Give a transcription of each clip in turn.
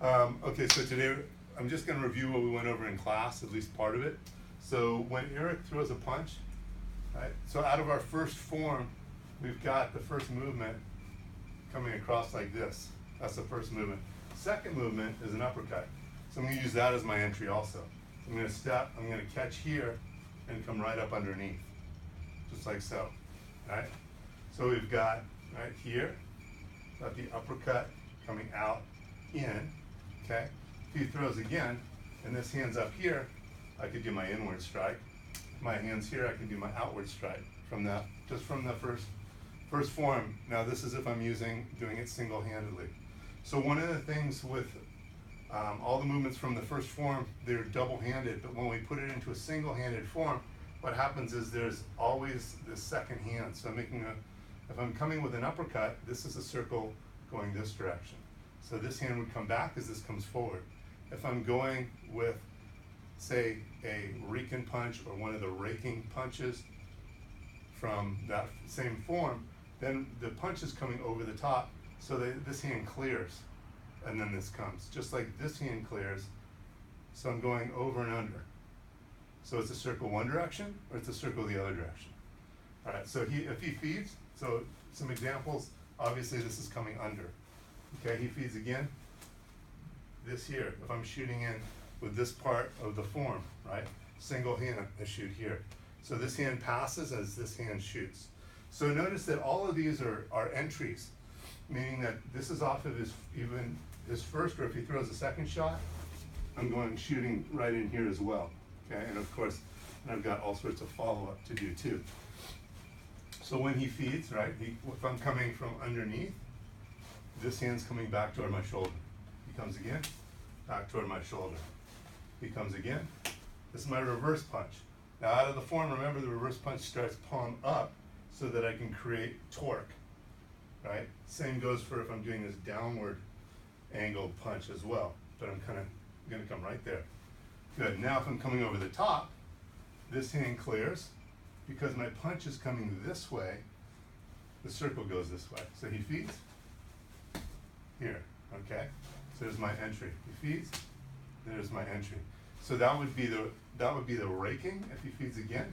Okay, so today I'm just going to review what we went over in class, at least part of it. So when Eric throws a punch, right, so out of our first form, we've got the first movement coming across like this. That's the first movement. Second movement is an uppercut. So I'm going to use that as my entry also. I'm going to step, I'm going to catch here and come right up underneath, just like so, right? So we've got right here, got the uppercut coming out, in, okay? If he throws again, and this hand's up here, I could do my inward strike. My hand's here, I can do my outward strike from that, just from the first form. Now this is if I'm doing it single-handedly. So one of the things with all the movements from the first form, they're double-handed, but when we put it into a single-handed form, what happens is there's always the second hand. So if I'm coming with an uppercut, this is a circle going this direction. So this hand would come back as this comes forward. If I'm going with, say, a Rican punch or one of the raking punches from that same form, then the punch is coming over the top so that this hand clears, and then this comes. Just like this hand clears, so I'm going over and under. So it's a circle one direction, or it's a circle the other direction. All right, so if he feeds, so some examples, obviously this is coming under. Okay, he feeds again. This here, if I'm shooting in with this part of the form, right? Single hand, I shoot here. So this hand passes as this hand shoots. So notice that all of these are entries, meaning that this is off of his first, or if he throws a second shot, I'm shooting right in here as well. Okay, and of course, I've got all sorts of follow-up to do too. So when he feeds, right, if I'm coming from underneath, this hand's coming back toward my shoulder. He comes again, back toward my shoulder. He comes again. This is my reverse punch. Now out of the form, remember the reverse punch starts palm up so that I can create torque, right? Same goes for if I'm doing this downward angled punch as well, but I'm kind of going to come right there. Good, now if I'm coming over the top, this hand clears. Because my punch is coming this way, the circle goes this way. So he feeds here, okay? So there's my entry. He feeds, there's my entry. So that would be the raking if he feeds again.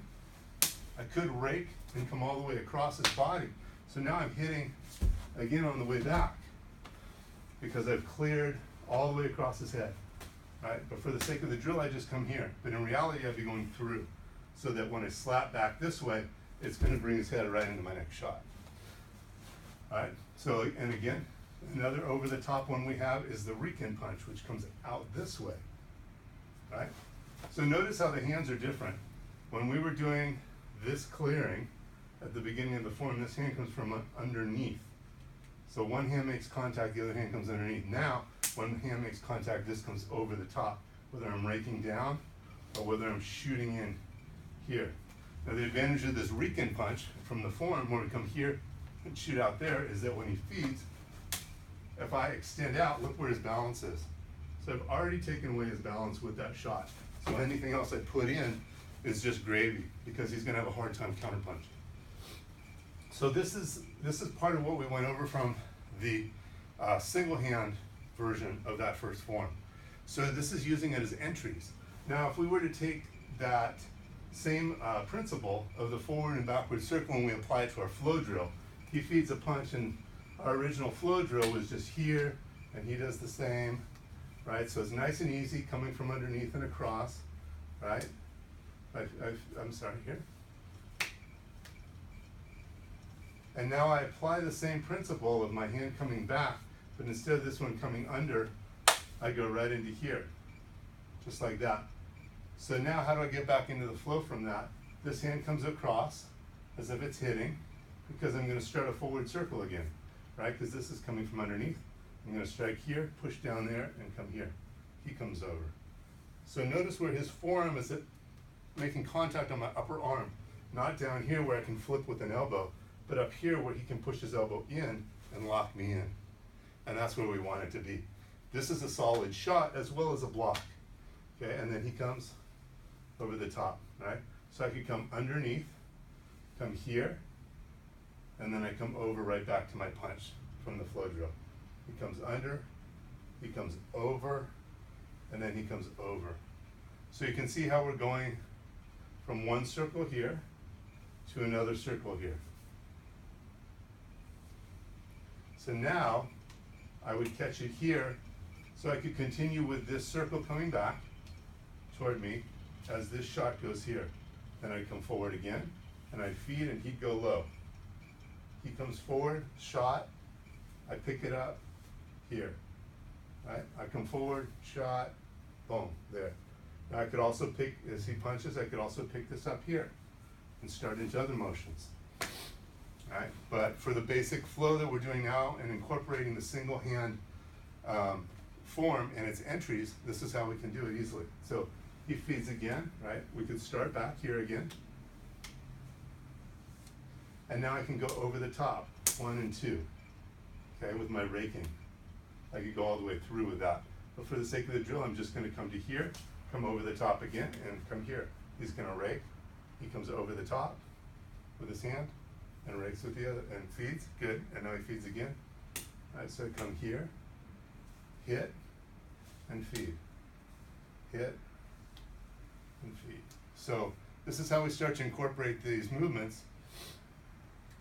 I could rake and come all the way across his body. So now I'm hitting again on the way back because I've cleared all the way across his head, right? But for the sake of the drill, I just come here. But in reality, I'd be going through, so that when I slap back this way, it's going to bring his head right into my next shot. All right, so, and again, another over the top one we have is the Rican punch, which comes out this way, right? So notice how the hands are different. When we were doing this clearing at the beginning of the form, this hand comes from underneath. So one hand makes contact, the other hand comes underneath. Now, one hand makes contact, this comes over the top, whether I'm raking down or whether I'm shooting in here. Now the advantage of this Rican punch from the form, when we come here and shoot out there, is that when he feeds, if I extend out, look where his balance is. So I've already taken away his balance with that shot. So anything else I put in is just gravy, because he's going to have a hard time counterpunching. So this is part of what we went over from the single hand version of that first form. So this is using it as entries. Now if we were to take that same principle of the forward and backward circle and we apply it to our flow drill, he feeds a punch, and our original flow drill was just here, and he does the same, right? So it's nice and easy coming from underneath and across, right? I'm sorry, here. And now I apply the same principle of my hand coming back, but instead of this one coming under, I go right into here, just like that. So now how do I get back into the flow from that? This hand comes across as if it's hitting, because I'm going to start a forward circle again, right? Because this is coming from underneath. I'm going to strike here, push down there, and come here. He comes over. So notice where his forearm is making contact on my upper arm, not down here where I can flip with an elbow, but up here where he can push his elbow in and lock me in. And that's where we want it to be. This is a solid shot as well as a block. Okay, and then he comes over the top, right? So I could come underneath, come here, and then I come over right back to my punch from the flow drill. He comes under, he comes over, and then he comes over. So you can see how we're going from one circle here to another circle here. So now I would catch it here, so I could continue with this circle coming back toward me as this shot goes here. Then I'd come forward again, and I'd feed, and he'd go low. He comes forward, shot, I pick it up here, right? I come forward, shot, boom, there. Now I could also pick, as he punches, I could also pick this up here and start into other motions. All right? But for the basic flow that we're doing now and incorporating the single hand form and its entries, this is how we can do it easily. So he feeds again, right? We could start back here again. And now I can go over the top, 1 and 2, okay, with my raking. I could go all the way through with that. But for the sake of the drill, I'm just gonna come to here, come over the top again, and come here. He's gonna rake. He comes over the top with his hand, and rakes with the other, and feeds, good, and now he feeds again. All right, so I come here, hit, and feed. Hit, and feed. So this is how we start to incorporate these movements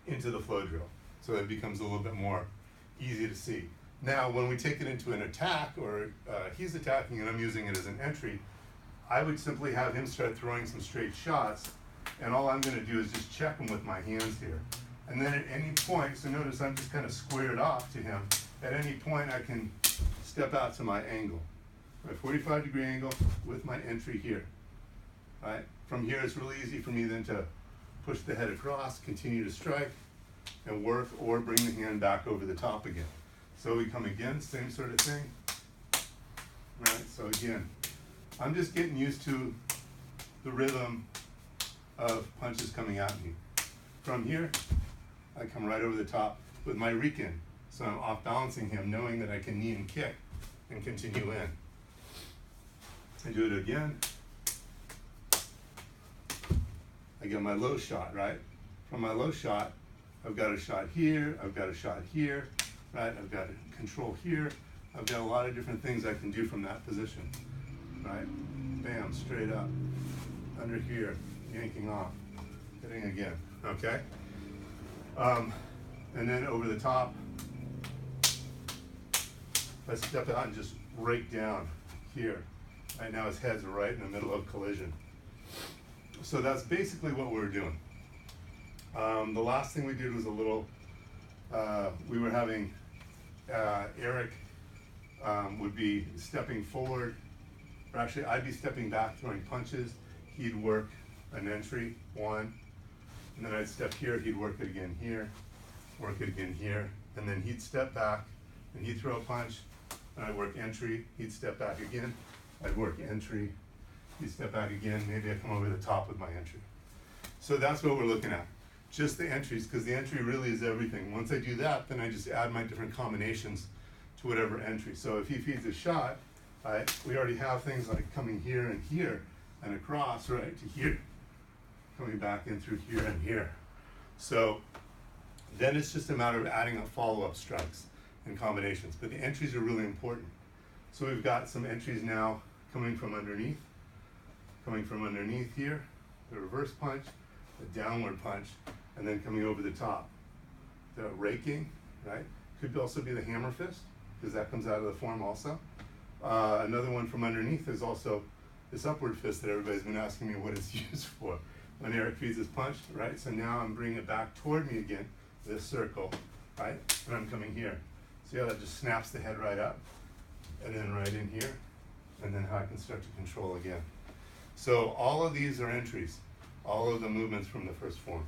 into the flow drill. So that it becomes a little bit more easy to see. Now, when we take it into an attack, or he's attacking and I'm using it as an entry, I would simply have him start throwing some straight shots, and all I'm gonna do is just check him with my hands here. And then at any point, so notice I'm just kind of squared off to him, at any point I can step out to my angle. My 45-degree angle with my entry here. All right? From here it's really easy for me then to push the head across, continue to strike, and work, or bring the hand back over the top again. So we come again, same sort of thing. Right, so again, I'm just getting used to the rhythm of punches coming at me. From here, I come right over the top with my reek-in. So I'm off balancing him, knowing that I can knee and kick and continue in. I do it again. I get my low shot, right? From my low shot, I've got a shot here, I've got a shot here, right? I've got a control here. I've got a lot of different things I can do from that position, right? Bam, straight up, under here, yanking off, hitting again, okay? And then over the top, I step out and just rake down here. Right now his head's right in the middle of collision. So that's basically what we're doing. The last thing we did was a little, we were having Eric would be stepping forward, or actually I'd be stepping back throwing punches. He'd work an entry, 1, and then I'd step here, he'd work it again here, work it again here, and then he'd step back and he'd throw a punch, and I'd work entry, he'd step back again, I'd work entry, he'd step back again, maybe I come over the top with my entry. So that's what we're looking at. Just the entries, because the entry really is everything. Once I do that, then I just add my different combinations to whatever entry. So if he feeds a shot, right, we already have things like coming here and across, right, to here, coming back in through here and here. So then it's just a matter of adding up follow-up strikes and combinations. But the entries are really important. So we've got some entries now coming from underneath here, the reverse punch, the downward punch, and then coming over the top. The raking, right? Could also be the hammer fist, because that comes out of the form also. Another one from underneath is also this upward fist that everybody's been asking me what it's used for. When Eric feeds his punch, right? So now I'm bringing it back toward me again, this circle, right? And I'm coming here. See how that just snaps the head right up? And then right in here, and then how I can start to control again. So all of these are entries, all of the movements from the first form.